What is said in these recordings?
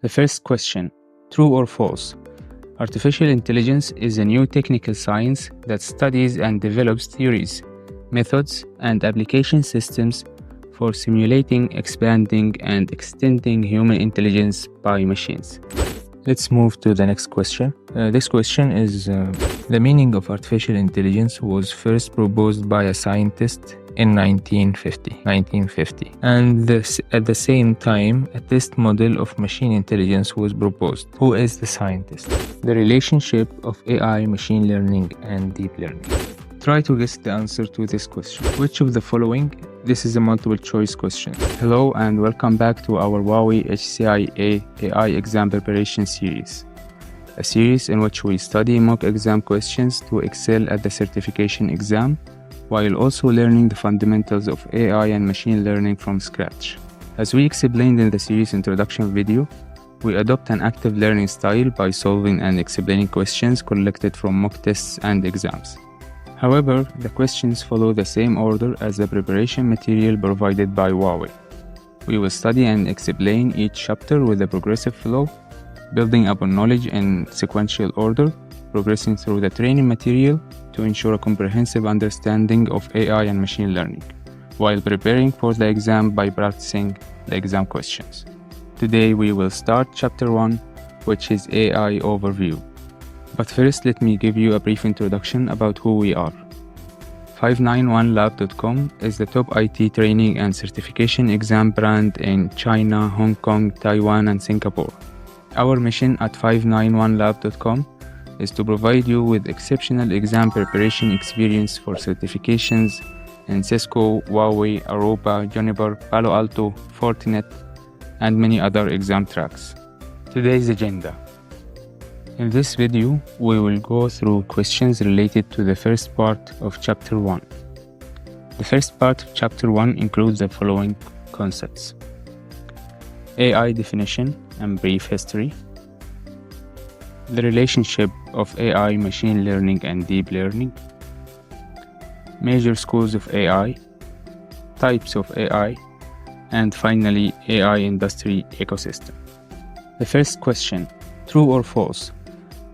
The first question, true or false? Artificial intelligence is a new technical science that studies and develops theories, methods, and application systems for simulating, expanding, and extending human intelligence by machines. Let's move to the next question. This question is, the meaning of artificial intelligence was first proposed by a scientist in 1950. And at the same time, a test model of machine intelligence was proposed. Who is the scientist? The relationship of AI, machine learning, and deep learning. Try to guess the answer to this question. Which of the following? This is a multiple choice question. Hello and welcome back to our Huawei HCIA-AI Exam Preparation series. A series in which we study mock exam questions to excel at the certification exam, while also learning the fundamentals of AI and machine learning from scratch. As we explained in the series introduction video, we adopt an active learning style by solving and explaining questions collected from mock tests and exams. However, the questions follow the same order as the preparation material provided by Huawei. We will study and explain each chapter with a progressive flow, building upon knowledge in sequential order, progressing through the training material to ensure a comprehensive understanding of AI and machine learning, while preparing for the exam by practicing the exam questions. Today we will start Chapter 1, which is AI Overview. But first, let me give you a brief introduction about who we are. 591lab.com is the top IT training and certification exam brand in China, Hong Kong, Taiwan, and Singapore. Our mission at 591lab.com is to provide you with exceptional exam preparation experience for certifications in Cisco, Huawei, Aruba, Juniper, Palo Alto, Fortinet, and many other exam tracks. Today's agenda. In this video, we will go through questions related to the first part of Chapter 1. The first part of Chapter 1 includes the following concepts: AI definition and brief history, the relationship of AI, machine learning, and deep learning, major schools of AI, types of AI, and finally, AI industry ecosystem. The first question, true or false?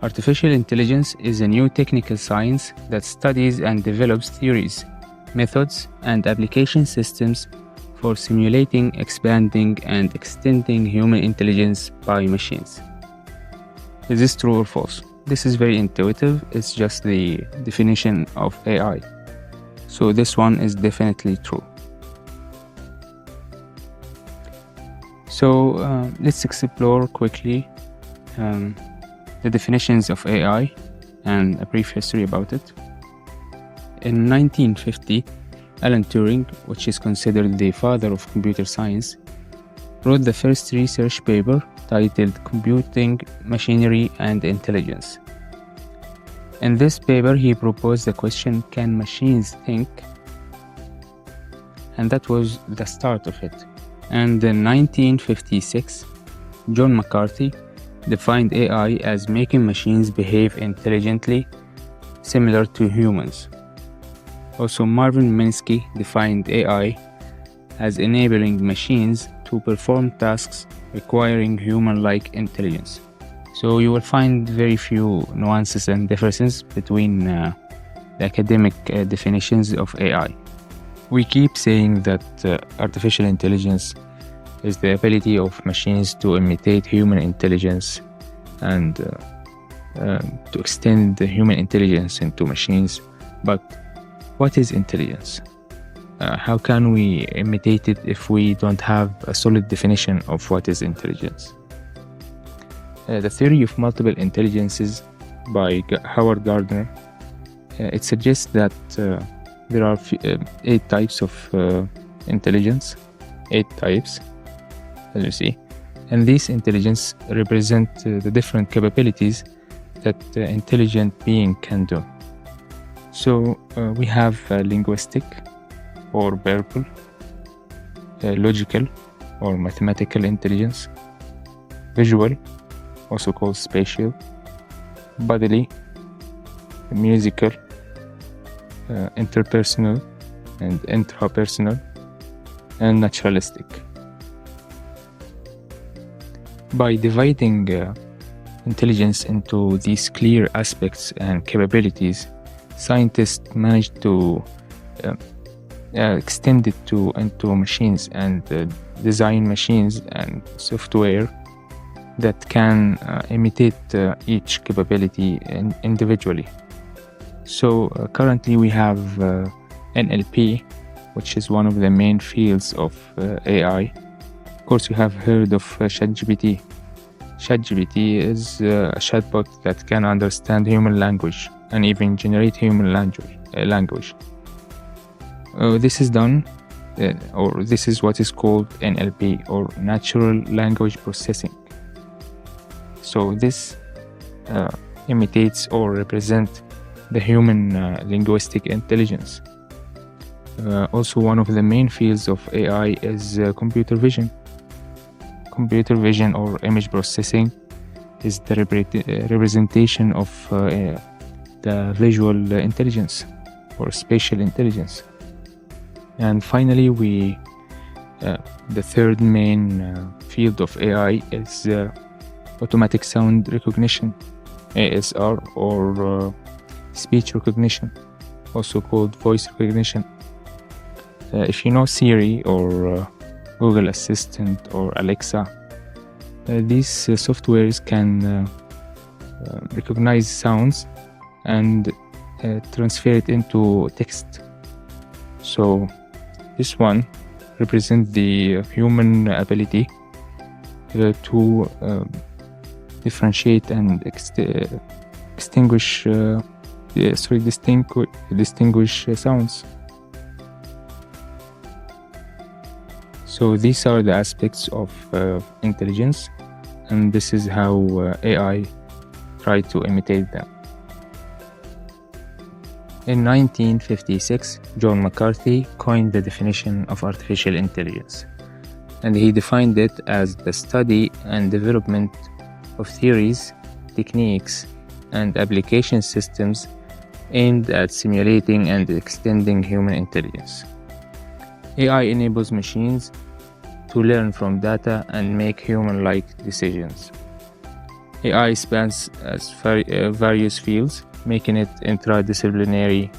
Artificial intelligence is a new technical science that studies and develops theories, methods, and application systems for simulating, expanding, and extending human intelligence by machines. Is this true or false? This is very intuitive. It's just the definition of AI. So this one is definitely true. So let's explore quickly the definitions of AI and a brief history about it. In 1950, Alan Turing, which is considered the father of computer science, wrote the first research paper titled Computing, Machinery, and Intelligence. In this paper, he proposed the question, can machines think? And that was the start of it. And in 1956, John McCarthy defined AI as making machines behave intelligently, similar to humans. Also, Marvin Minsky defined AI as enabling machines to perform tasks requiring human-like intelligence. So you will find very few nuances and differences between the academic definitions of AI. We keep saying that artificial intelligence is the ability of machines to imitate human intelligence and to extend the human intelligence into machines. But what is intelligence? How can we imitate it if we don't have a solid definition of what is intelligence? The theory of multiple intelligences by Howard Gardner, it suggests that there are 8 types of intelligence, 8 types, as you see, and these intelligence represent the different capabilities that the intelligent being can do. So we have linguistic or verbal, logical or mathematical intelligence, visual, also called spatial, bodily, musical, interpersonal and intrapersonal, and naturalistic. By dividing intelligence into these clear aspects and capabilities, scientists managed to extend it into machines and design machines and software that can imitate each capability individually. So currently we have NLP, which is one of the main fields of AI. Of course, you have heard of ChatGPT. ChatGPT is a chatbot that can understand human language and even generate human language. This is done, or this is what is called NLP, or Natural Language Processing. So this imitates or represents the human linguistic intelligence. Also, one of the main fields of AI is computer vision. Computer vision or image processing is the representation of the visual intelligence or spatial intelligence. And finally, the third main field of AI is automatic sound recognition, ASR, or speech recognition, also called voice recognition. If you know Siri or Google Assistant or Alexa, these softwares can recognize sounds and transfer it into text. So this one represents the human ability to differentiate and distinguish sounds. So these are the aspects of intelligence, and this is how AI tried to imitate them. In 1956, John McCarthy coined the definition of artificial intelligence, and he defined it as the study and development of theories, techniques, and application systems aimed at simulating and extending human intelligence. AI enables machines to learn from data and make human-like decisions. AI spans various fields, making it interdisciplinary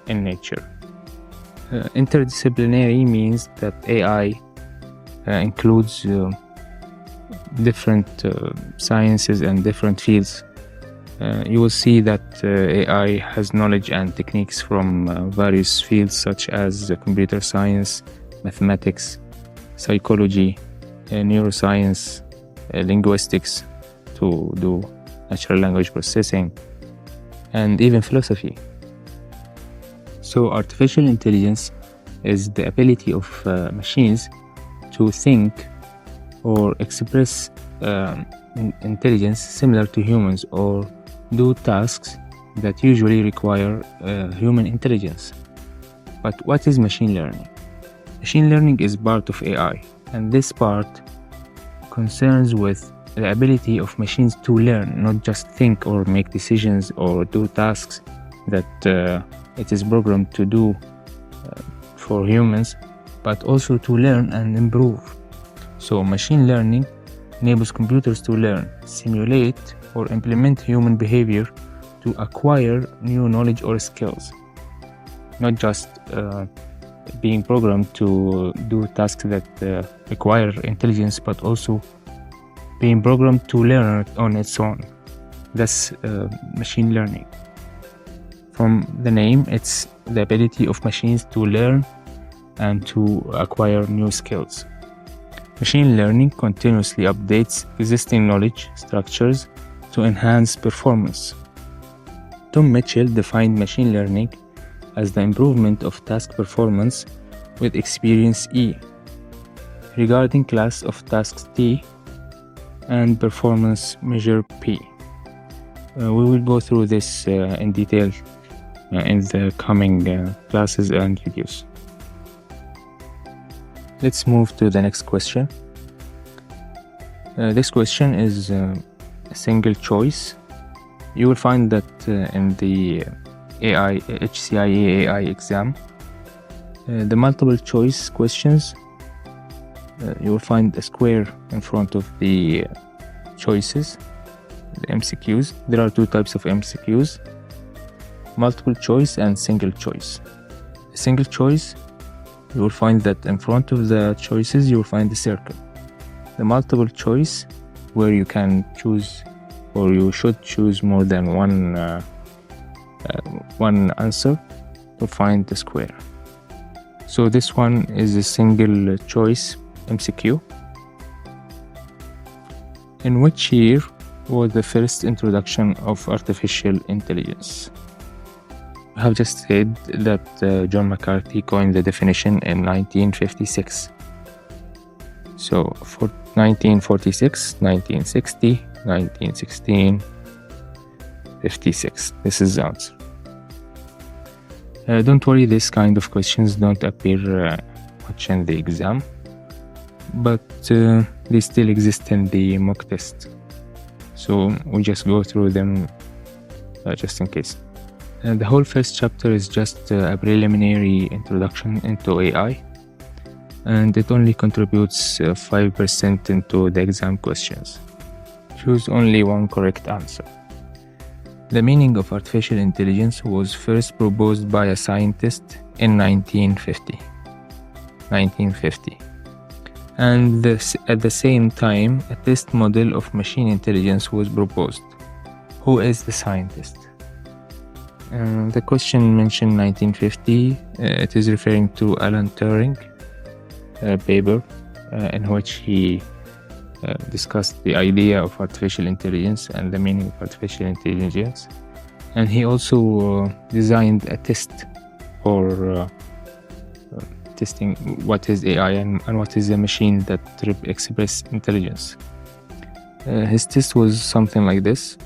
in nature. Interdisciplinary means that AI includes different sciences and different fields. You will see that AI has knowledge and techniques from various fields such as computer science, mathematics, psychology, neuroscience, linguistics to do natural language processing, and even philosophy. So artificial intelligence is the ability of machines to think or express intelligence similar to humans or do tasks that usually require human intelligence. But what is machine learning? Machine learning is part of AI, and this part concerns with the ability of machines to learn, not just think or make decisions or do tasks that it is programmed to do for humans, but also to learn and improve. So machine learning enables computers to learn, simulate, or implement human behavior to acquire new knowledge or skills, not just being programmed to do tasks that require intelligence, but also being programmed to learn on its own. That's machine learning. From the name, it's the ability of machines to learn and to acquire new skills. Machine learning continuously updates existing knowledge structures to enhance performance. Tom Mitchell defined machine learning as the improvement of task performance with experience E, regarding class of tasks T, and performance measure P. We will go through this in detail in the coming classes and videos. Let's move to the next question. This question is a single choice. You will find that in the HCIAAI exam, the multiple choice questions, you will find a square in front of the choices, the MCQs. There are two types of MCQs: multiple choice and single choice. Single choice, you will find that in front of the choices you will find the circle. The multiple choice, where you can choose, or you should choose, more than one answer to find the square. So this one is a single choice MCQ. In which year was the first introduction of artificial intelligence? I have just said that John McCarthy coined the definition in 1956. So for 1946, 1960, 1916, 56. This is the answer. Don't worry, this kind of questions don't appear much in the exam, but they still exist in the mock test. So we just go through them just in case. The whole first chapter is just a preliminary introduction into AI, and it only contributes 5% into the exam questions. Choose only one correct answer. The meaning of artificial intelligence was first proposed by a scientist in 1950. And at the same time, a test model of machine intelligence was proposed. Who is the scientist? The question mentioned 1950, it is referring to Alan Turing paper in which he discussed the idea of artificial intelligence and the meaning of artificial intelligence. And he also designed a test for testing what is AI and what is a machine that express intelligence. His test was something like this.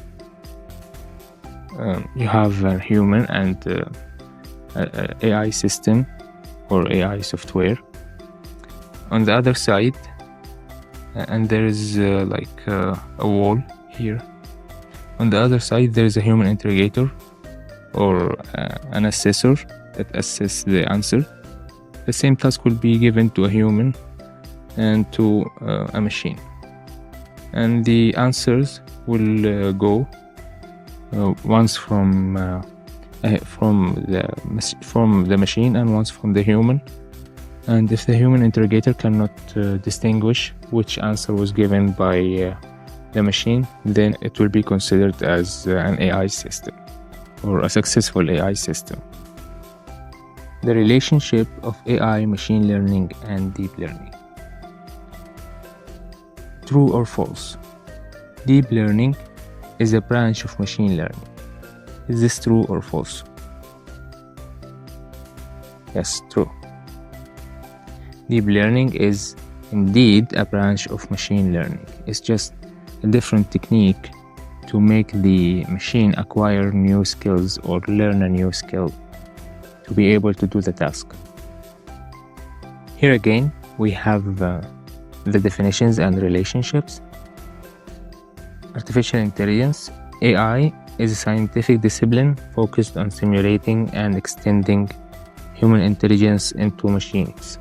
You have a human and a AI system or AI software. On the other side, and there is like a wall here. On the other side, there is a human interrogator or an assessor that assesses the answer. The same task will be given to a human and to a machine, and the answers will go once from the machine and once from the human. And if the human interrogator cannot distinguish which answer was given by the machine, then it will be considered as an AI system or a successful AI system. The relationship of AI, machine learning, and deep learning. True or false? Deep learning is a branch of machine learning. Is this true or false? Yes, true. Deep learning is indeed a branch of machine learning. It's just a different technique to make the machine acquire new skills or learn a new skill to be able to do the task. Here again, we have the definitions and relationships. Artificial intelligence, AI, is a scientific discipline focused on simulating and extending human intelligence into machines.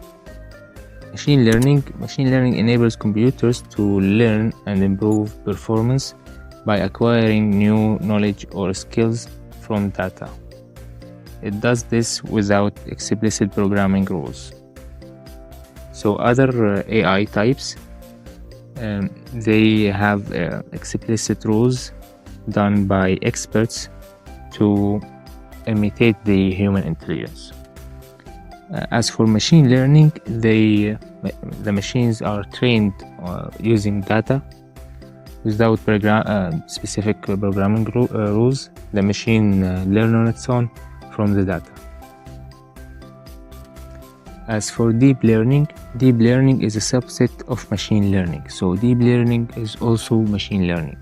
Machine learning enables computers to learn and improve performance by acquiring new knowledge or skills from data. It does this without explicit programming rules. So other AI types, they have explicit rules done by experts to imitate the human intelligence. As for machine learning, the machines are trained using data without specific programming rules. The machine learns on its own from the data. As for deep learning is a subset of machine learning. So deep learning is also machine learning,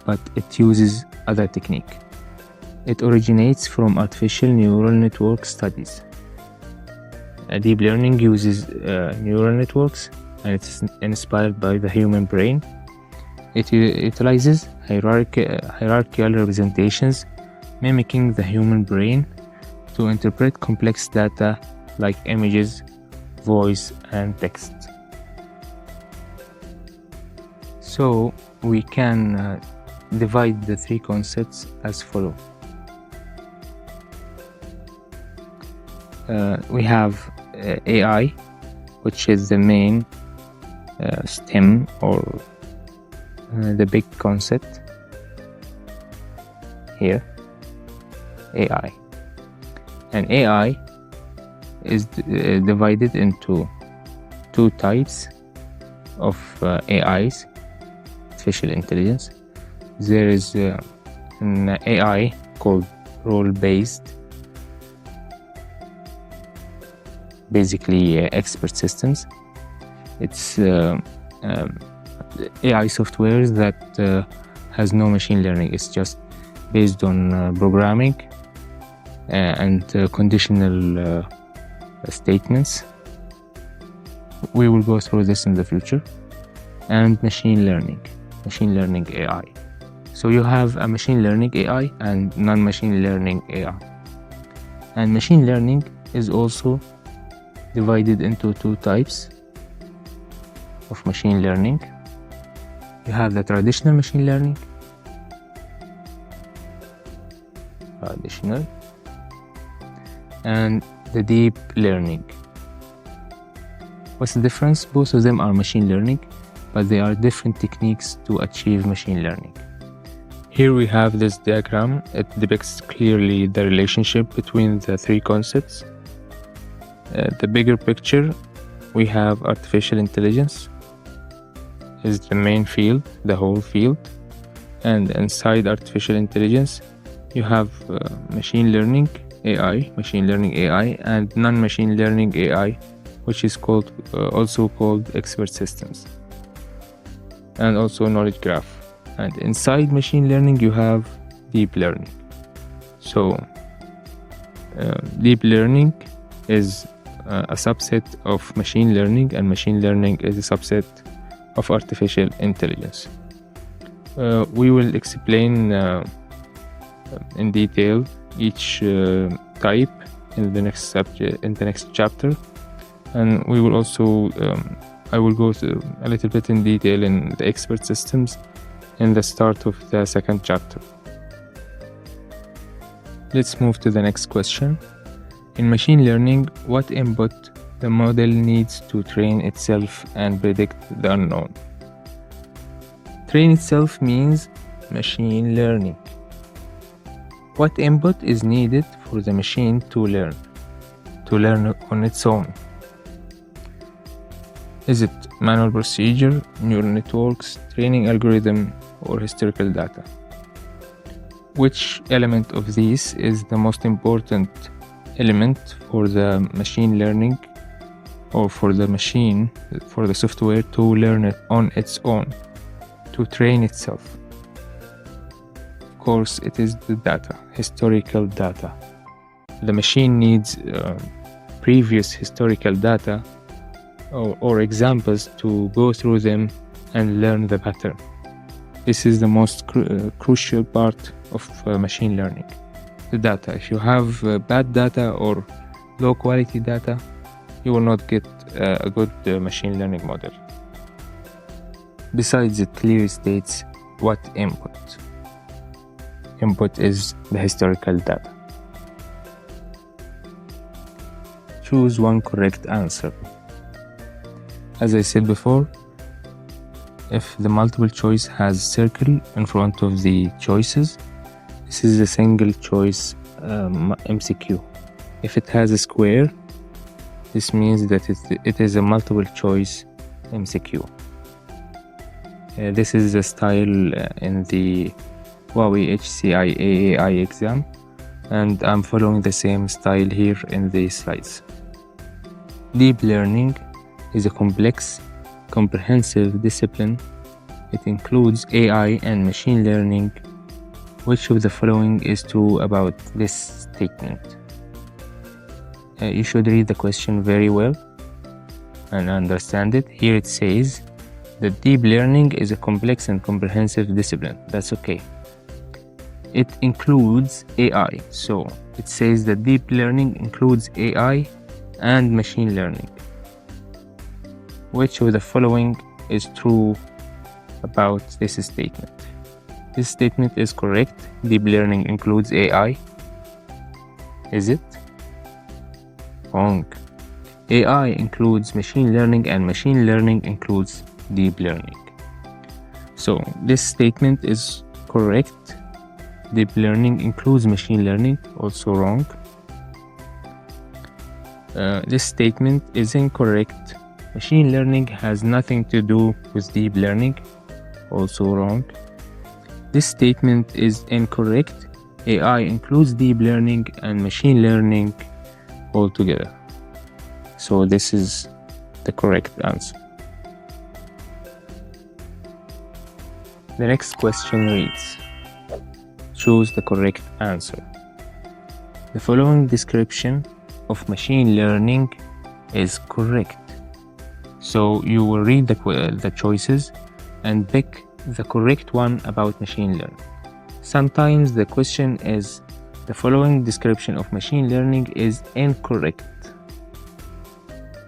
but it uses other technique. It originates from artificial neural network studies. Deep learning uses neural networks, and it's inspired by the human brain. It utilizes hierarchical representations mimicking the human brain to interpret complex data like images, voice, and text. So we can divide the three concepts as follow. We have AI, which is the main stem or the big concept here, AI. And AI is divided into two types of AIs, artificial intelligence. There is an AI called role-based, basically expert systems. It's AI software that has no machine learning. It's just based on programming and conditional statements. We will go through this in the future. And machine learning AI. So you have a machine learning AI and non-machine learning AI. And machine learning is also divided into two types of machine learning. You have the traditional machine learning, and the deep learning. What's the difference? Both of them are machine learning, but they are different techniques to achieve machine learning. Here we have this diagram. It depicts clearly the relationship between the three concepts. The bigger picture, we have artificial intelligence is the main field, the whole field. And inside artificial intelligence, you have machine learning AI, and non-machine learning AI, which is also called expert systems, and also knowledge graph. And inside machine learning, you have deep learning. So deep learning is a subset of machine learning, and machine learning is a subset of artificial intelligence. We will explain in detail each type in the next subject, in the next chapter, and we will also I will go through a little bit in detail in the expert systems in the start of the second chapter. Let's move to the next question. In machine learning, what input the model needs to train itself and predict the unknown? Train itself means machine learning. What input is needed for the machine to learn on its own? Is it manual procedure, neural networks, training algorithm, or historical data? Which element of these is the most important element for the machine learning, or for the software to learn it on its own, to train itself? Of course, it is the data, historical data. The machine needs previous historical data or examples to go through them and learn the pattern. This is the most crucial part of machine learning, the data. If you have bad data or low quality data, you will not get a good machine learning model. Besides, it clearly states what input. Input is the historical data. Choose one correct answer. As I said before, if the multiple choice has circle in front of the choices, this is a single choice MCQ. If it has a square, this means that it is a multiple choice MCQ. This is the style in the Huawei HCIA-AI exam, and I'm following the same style here in the slides. Deep learning is a complex, comprehensive discipline. It includes AI and machine learning. Which of the following is true about this statement? You should read the question very well and understand it. Here it says that deep learning is a complex and comprehensive discipline. That's okay. It includes AI. So it says that deep learning includes AI and machine learning. Which of the following is true about this statement. This statement is correct. Deep learning includes AI. Is it? Wrong. AI includes machine learning, and machine learning includes deep learning. So this statement is correct. Deep learning includes machine learning. Also wrong. This statement is incorrect. Machine learning has nothing to do with deep learning. Also wrong. This statement is incorrect. AI includes deep learning and machine learning altogether. So this is the correct answer. The next question reads, choose the correct answer. The following description of machine learning is correct. So you will read the choices and pick the correct one about machine learning. Sometimes the question is, the following description of machine learning is incorrect.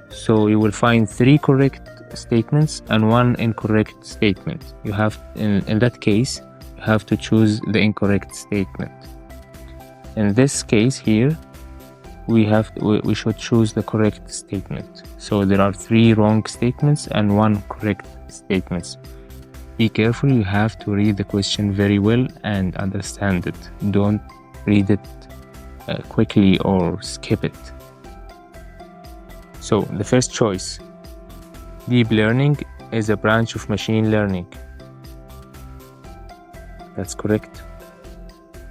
So you will find 3 correct statements and 1 incorrect statement. You have, in that case, you have to choose the incorrect statement. In this case here, we should choose the correct statement. So there are 3 wrong statements and 1 correct statements. Be careful, you have to read the question very well and understand it. Don't read it quickly or skip it. So the first choice, deep learning is a branch of machine learning. That's correct.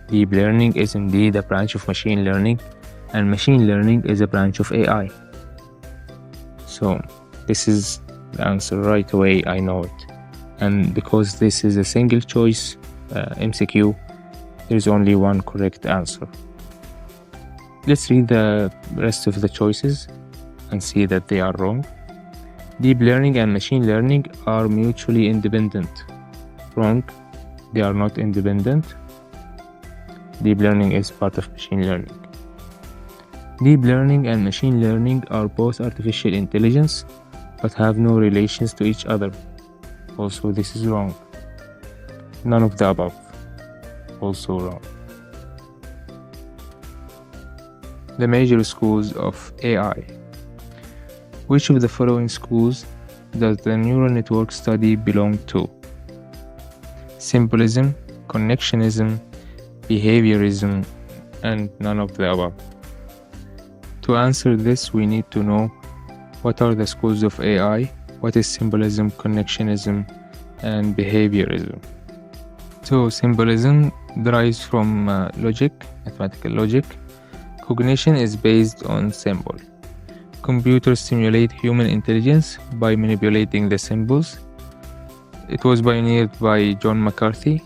Deep learning is indeed a branch of machine learning, and machine learning is a branch of AI. So this is the answer right away, I know it. And because this is a single choice MCQ, there's only 1 correct answer. Let's read the rest of the choices and see that they are wrong. Deep learning and machine learning are mutually independent. Wrong. They are not independent. Deep learning is part of machine learning. Deep learning and machine learning are both artificial intelligence, but have no relations to each other. Also, this is wrong. None of the above. Also wrong. The major schools of AI. Which of the following schools does the neural network study belong to? Symbolism, Connectionism, Behaviorism, and none of the above. To answer this, we need to know what are the schools of AI, what is symbolism, connectionism, and behaviorism. So symbolism derives from logic, mathematical logic. Cognition is based on symbol. Computers simulate human intelligence by manipulating the symbols. It was pioneered by John McCarthy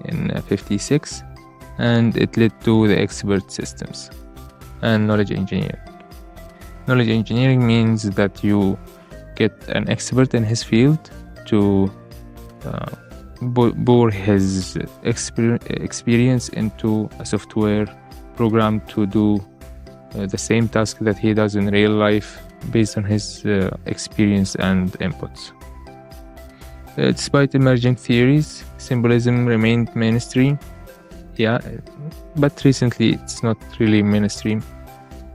in 1956, and it led to the expert systems and knowledge engineering. Knowledge engineering means that you get an expert in his field to pour his experience into a software program to do the same task that he does in real life based on his experience and inputs. Despite emerging theories, symbolism remained mainstream. Yeah, but recently it's not really mainstream,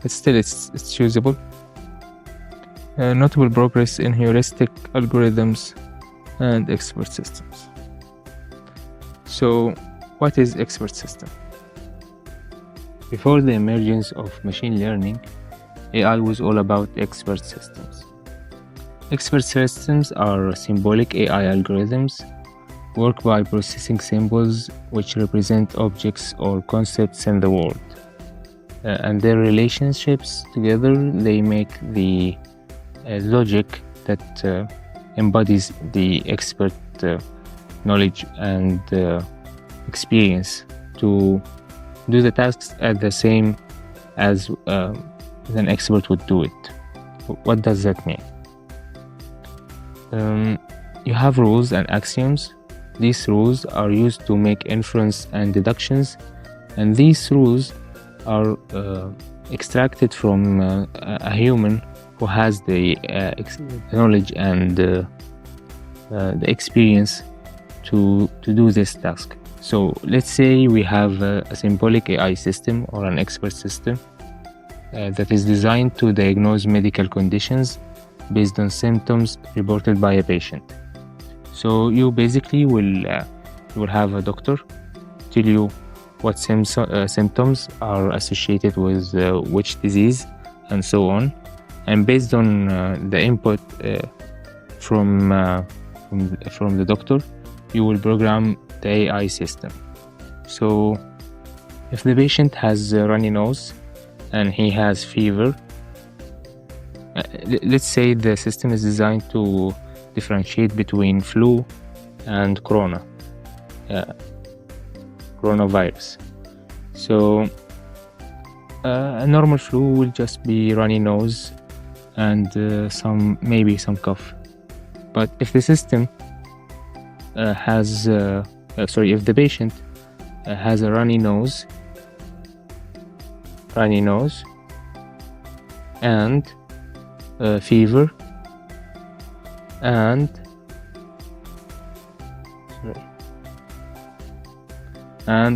but still it's usable. Notable progress in heuristic algorithms and expert systems. So, what is expert system? Before the emergence of machine learning, AI was all about expert systems. Expert systems are symbolic AI algorithms, work by processing symbols which represent objects or concepts in the world. And their relationships together, they make the logic that embodies the expert knowledge and experience to do the tasks at the same as an expert would do it. What does that mean? You have rules and axioms. These rules are used to make inference and deductions, and these rules are extracted from a human who has the knowledge and the experience to do this task. So let's say we have a symbolic AI system or an expert system that is designed to diagnose medical conditions based on symptoms reported by a patient. So you basically will have a doctor tell you what symptoms are associated with which disease and so on, and based on the input from the doctor, you will program the AI system. So if the patient has a runny nose and he has fever, let's say the system is designed to differentiate between flu and coronavirus. So a normal flu will just be runny nose and maybe some cough. But if the system if the patient has a runny nose and fever and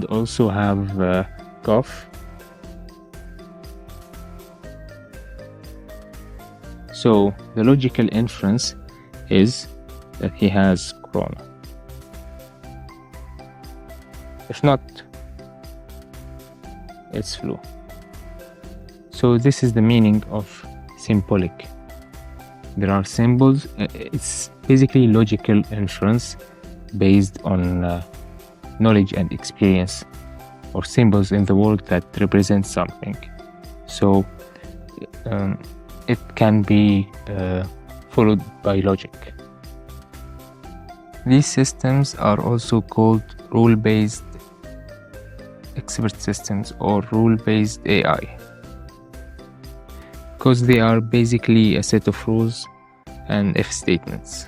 also have cough, so the logical inference is that he has corona. If not, it's flu. So this is the meaning of symbolic. There are symbols. It's basically logical inference based on knowledge and experience, or symbols in the world that represent something. So it can be followed by logic. These systems are also called rule-based expert systems or rule-based AI, because they are basically a set of rules and if statements.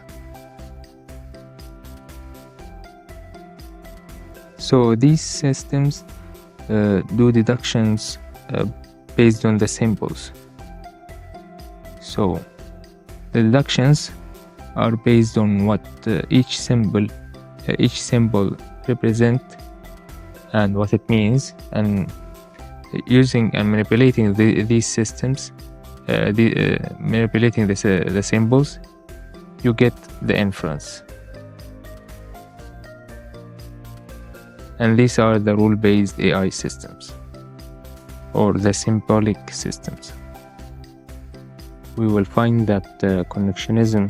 So these systems do deductions based on the symbols. So the deductions are based on what each symbol represent and what it means, and using and manipulating these systems, manipulating the symbols, you get the inference. And these are the rule-based AI systems, or the symbolic systems. We will find that connectionism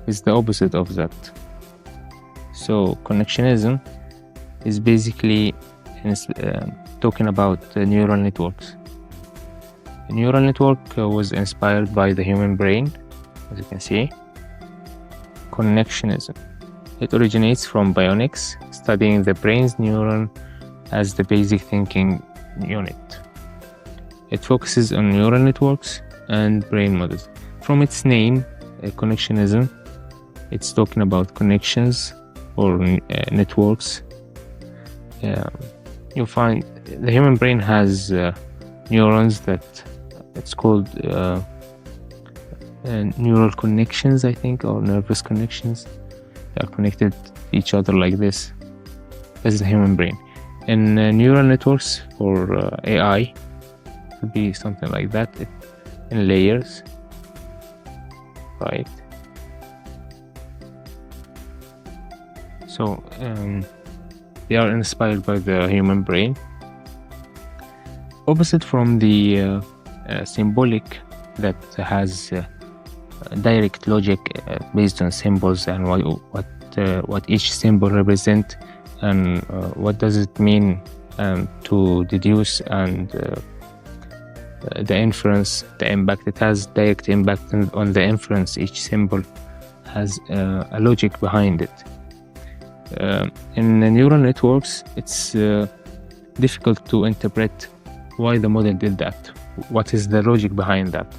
is the opposite of that. So connectionism is basically talking about neural networks. A neural network was inspired by the human brain, as you can see. Connectionism. It originates from bionics, studying the brain's neuron as the basic thinking unit. It focuses on neural networks and brain models. From its name, connectionism, it's talking about connections or networks. You'll find the human brain has neurons that it's called neural connections, I think, or nervous connections. They are connected to each other like this. That's the human brain. And neural networks for AI, it would be something like that, in layers, right? So they are inspired by the human brain. Opposite from the symbolic that has direct logic based on symbols and what each symbol represent and what does it mean to deduce, and the inference, the impact. It has direct impact on the inference. Each symbol has a logic behind it. In the neural networks, it's difficult to interpret why the model did that. What is the logic behind that?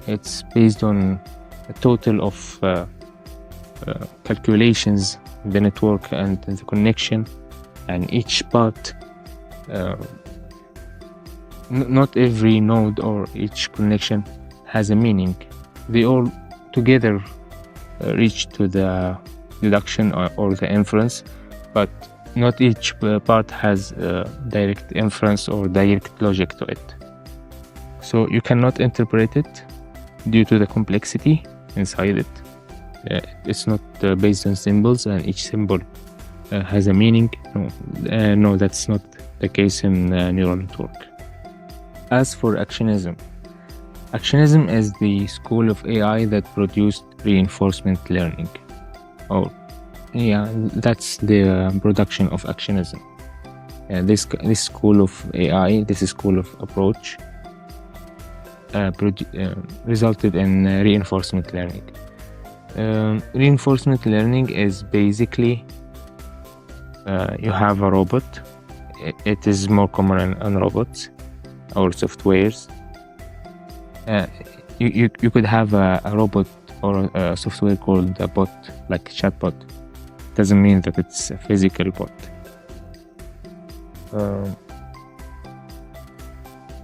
It's based on a total of calculations, the network and the connection, and each part. Not every node or each connection has a meaning. They all together reach to the deduction or the inference, but not each part has direct inference or direct logic to it. So you cannot interpret it due to the complexity inside it. It's not based on symbols, and each symbol has a meaning. No, that's not the case in neural network. As for Actionism, Actionism is the school of AI that produced reinforcement learning. That's the production of Actionism. This school of AI, this school of approach, resulted in reinforcement learning. Reinforcement learning is basically you have a robot. It is more common on robots or softwares. You could have a robot or a software called a bot, like a chatbot. Doesn't mean that it's a physical bot.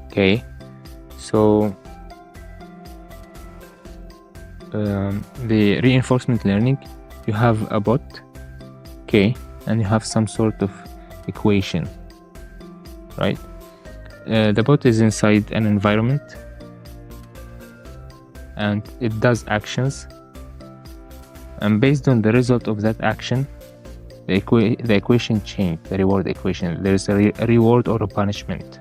Okay, so the reinforcement learning, you have a bot, okay, and you have some sort of equation, right? The bot is inside an environment and it does actions, and based on the result of that action, the equation change, the reward equation. There is a reward or a punishment.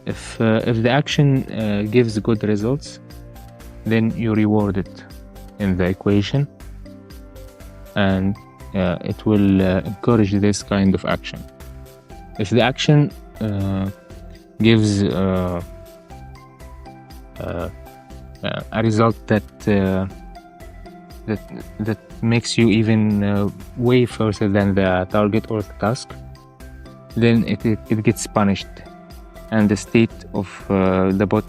If the action gives good results, then you reward it in the equation, and it will encourage this kind of action. If the action gives a result that makes you even way further than the target or the task, then it gets punished, and the state of the bot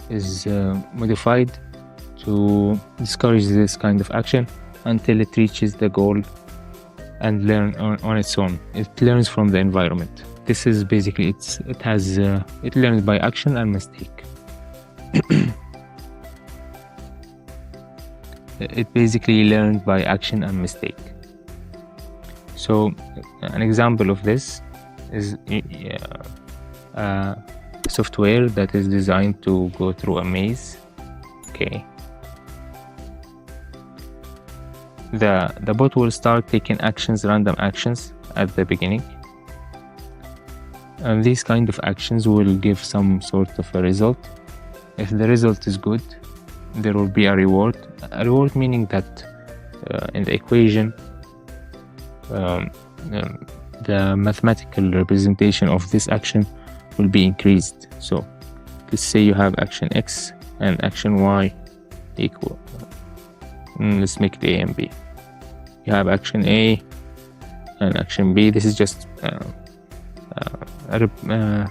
is modified to discourage this kind of action until it reaches the goal and learn on its own. It learns from the environment. This is basically it learns by action and mistake. It basically learned by action and mistake. So an example of this is software that is designed to go through a maze. Okay, the bot will start taking random actions at the beginning, and these kind of actions will give some sort of a result. If the result is good, there will be a reward. A reward meaning that in the equation, the mathematical representation of this action will be increased. So let's say you have action X and action Y equal. Let's make it A and B. You have action A and action B. This is just a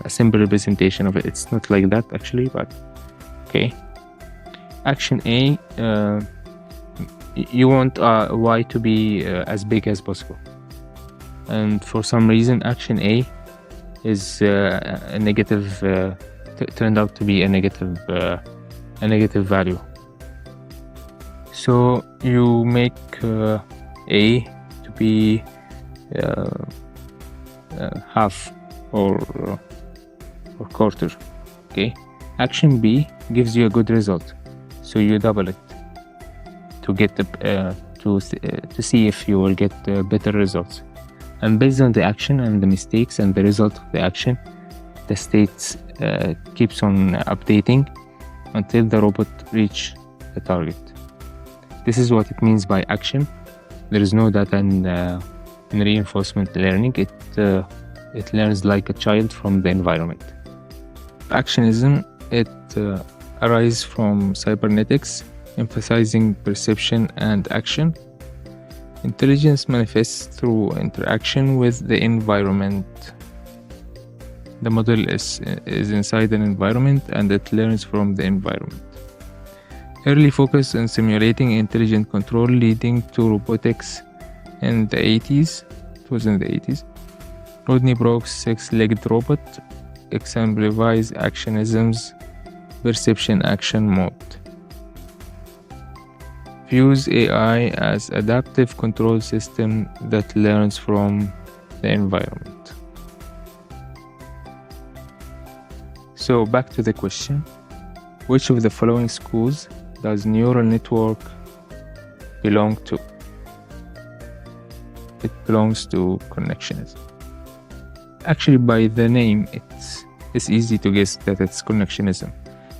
simple representation of it. It's not like that actually, but okay. Action A, you want Y to be as big as possible, and for some reason action A is a negative, turned out to be a negative value. So you make A to be half or quarter. Okay, action B gives you a good result, so you double it to get to see if you will get better results. And based on the action and the mistakes and the result of the action, the states keeps on updating until the robot reach the target. This is what it means by action. There is no data in reinforcement learning. It learns like a child from the environment. Actionism, it arises from cybernetics, emphasizing perception and action. Intelligence manifests through interaction with the environment. The model is inside an environment and it learns from the environment. Early focus on simulating intelligent control leading to robotics in the 80s. It was in the 80s. Rodney Brock's six-legged robot exemplifies Actionism's perception action mode. views AI as adaptive control system that learns from the environment. So back to the question, which of the following schools does neural network belong to? It belongs to Connectionism. Actually, by the name, it's easy to guess that it's Connectionism.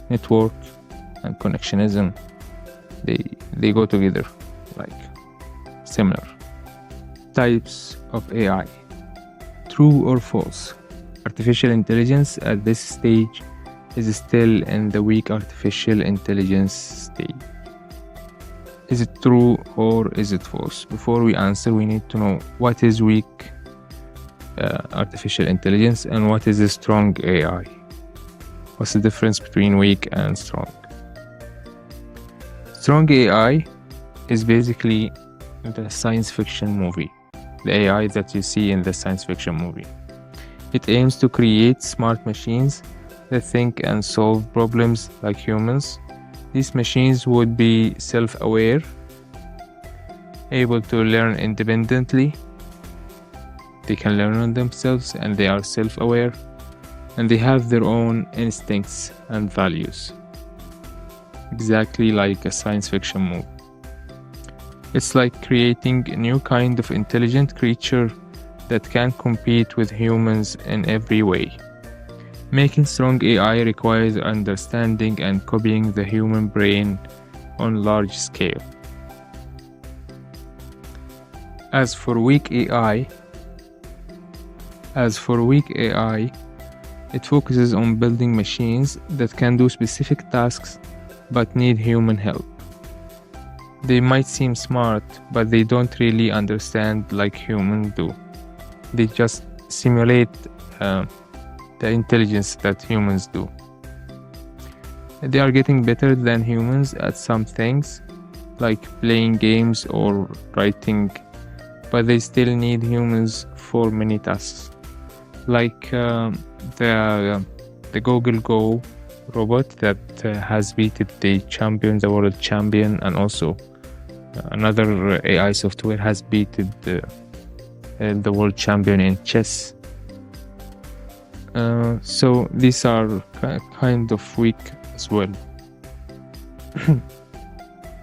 Network and Connectionism, they go together, like similar. Types of AI. True or false? Artificial intelligence at this stage is still in the weak artificial intelligence stage. Is it true or is it false? Before we answer, we need to know what is weak artificial intelligence and what is a strong AI. What's the difference between weak and strong? Strong AI is basically the science fiction movie, the AI that you see in the science fiction movie. It aims to create smart machines that think and solve problems like humans. These machines would be self-aware, able to learn independently. They can learn on themselves and they are self-aware, and they have their own instincts and values. Exactly like a science fiction movie. It's like creating a new kind of intelligent creature that can compete with humans in every way. Making strong AI requires understanding and copying the human brain on large scale. As for weak AI, it focuses on building machines that can do specific tasks but need human help. They might seem smart, but they don't really understand like humans do. They just simulate the intelligence that humans do. They are getting better than humans at some things, like playing games or writing, but they still need humans for many tasks. Like the Google Go robot that has beaten the world champion, and also another AI software has beaten the world champion in chess. So these are kind of weak as well.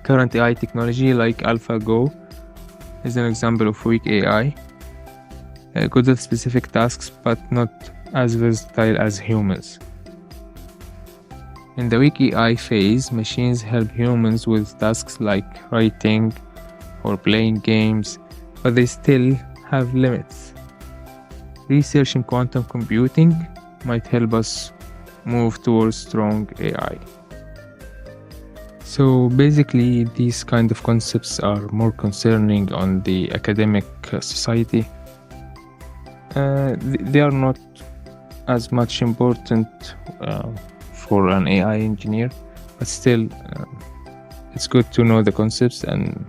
Current AI technology like AlphaGo is an example of weak AI, good at specific tasks but not as versatile as humans. In the weak AI phase, machines help humans with tasks like writing or playing games, but they still have limits. Research in quantum computing might help us move towards strong AI. So basically, these kind of concepts are more concerning on the academic society. They are not as much important for an AI engineer, but still it's good to know the concepts and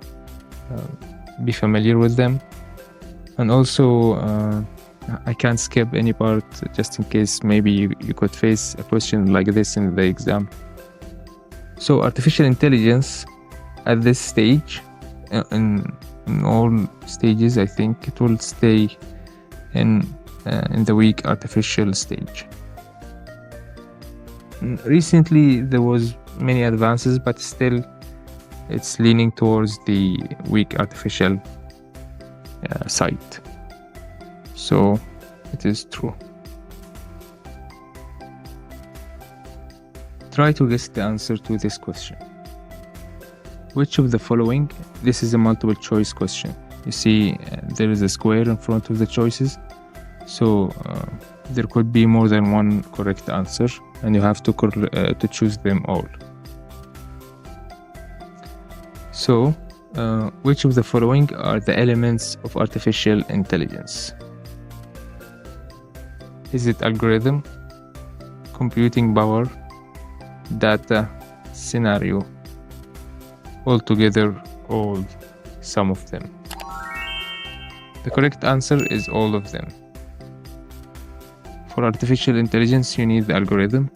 be familiar with them. And also I can't skip any part just in case maybe you could face a question like this in the exam. So artificial intelligence at this stage, in all stages, I think it will stay in the weak artificial stage. Recently there was many advances, but still it's leaning towards the weak artificial side. So it is true. Try to guess the answer to this question. Which of the following? This is a multiple choice question. You see there is a square in front of the choices, so there could be more than one correct answer, and you have to choose them all. So which of the following are the elements of artificial intelligence? Is it algorithm, computing power, data, scenario, altogether, all, some of them? The correct answer is all of them. For artificial intelligence, you need the algorithm,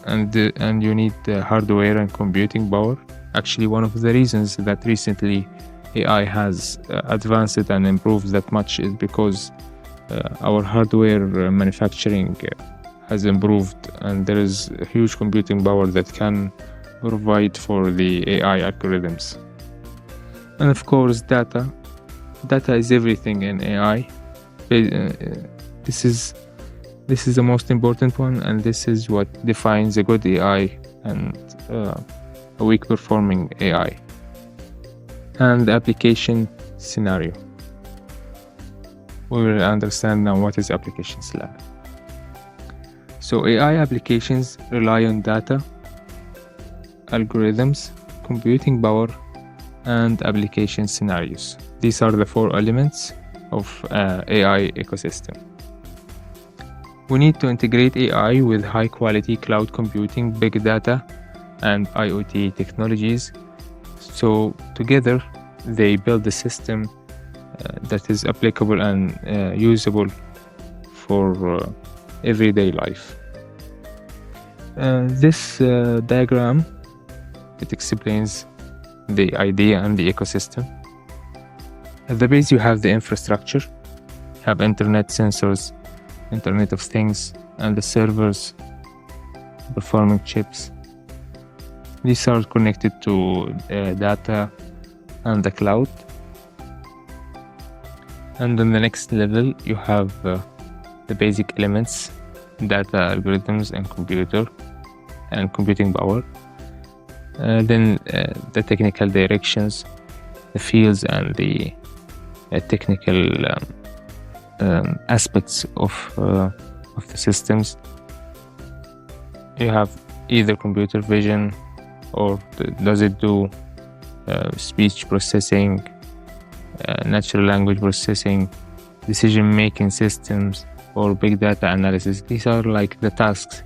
and you need the hardware and computing power, Actually, one of the reasons that recently AI has advanced and improved that much is because our hardware manufacturing has improved, and there is a huge computing power that can provide for the AI algorithms. And of course, data is everything in AI. This is the most important one, and this is what defines a good AI and a weak performing AI. And the application scenario. We will understand now what is applications lab. So AI applications rely on data, algorithms, computing power, and application scenarios. These are the 4 elements of AI ecosystem. We need to integrate AI with high-quality cloud computing, big data, and IoT technologies. So together, they build a system that is applicable and usable for everyday life. This diagram, it explains the idea and the ecosystem. At the base, you have the infrastructure, you have internet, sensors, Internet of Things, and the servers, performing chips. These are connected to data and the cloud. And on the next level, you have the basic elements, data, algorithms, and computer and computing power. Then the technical directions, the fields, and the technical aspects of the systems. You have either computer vision, or does it do speech processing, natural language processing, decision-making systems, or big data analysis. These are like the tasks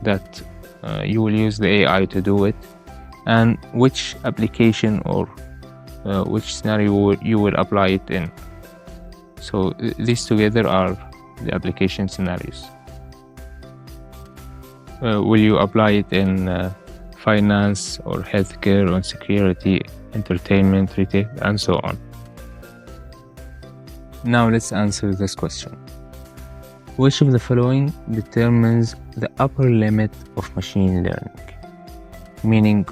that you will use the AI to do it, and which application or which scenario you will apply it in. So these together are the application scenarios. Will you apply it in finance or healthcare or security, entertainment, retail, and so on? Now let's answer this question. Which of the following determines the upper limit of machine learning? Meaning,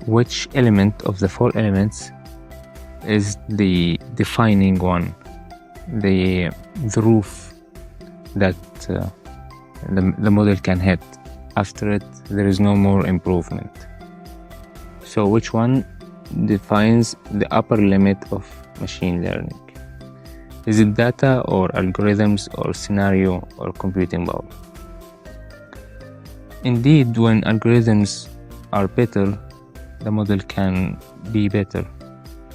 which element of the 4 elements is the defining one, the roof that the model can hit? After it, there is no more improvement. So which one defines the upper limit of machine learning? Is it data or algorithms or scenario or computing power? Indeed, when algorithms are better, the model can be better.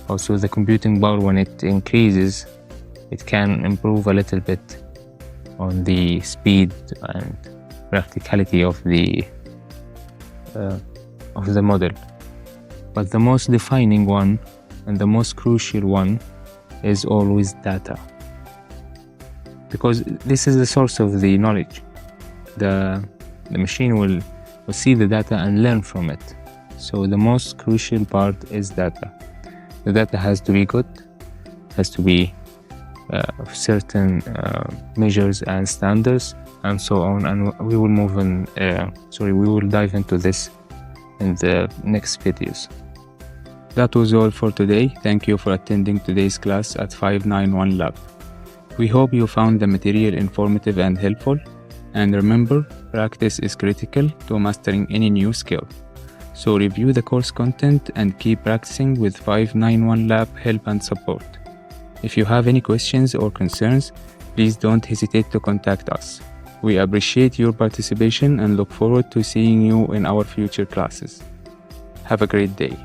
Also, the computing power, when it increases, it can improve a little bit on the speed and practicality of the model. But the most defining one and the most crucial one is always data, because this is the source of the knowledge. The machine will see the data and learn from it. So the most crucial part is data. The data has to be good, has to be of certain measures and standards, and so on. And we will we will dive into this in the next videos. That was all for today. Thank you for attending today's class at 591 Lab. We hope you found the material informative and helpful. And remember, practice is critical to mastering any new skill. So review the course content and keep practicing with 591 Lab help and support. If you have any questions or concerns, please don't hesitate to contact us. We appreciate your participation and look forward to seeing you in our future classes. Have a great day.